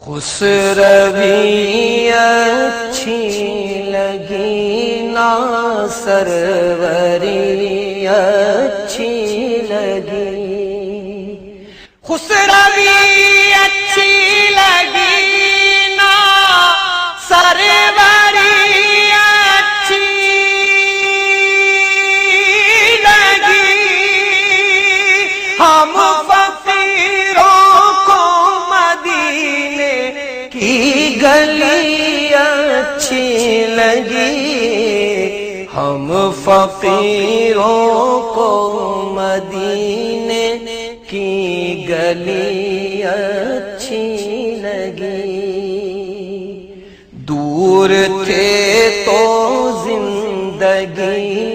خسروی اچھی لگی نا سروری اچھی لگی، خسروی اچھی لگی نا سروری اچھی لگی، ہم گلی اچھی لگی، ہم فقیروں کو مدینے کی گلی اچھی لگی، دور تھے تو زندگی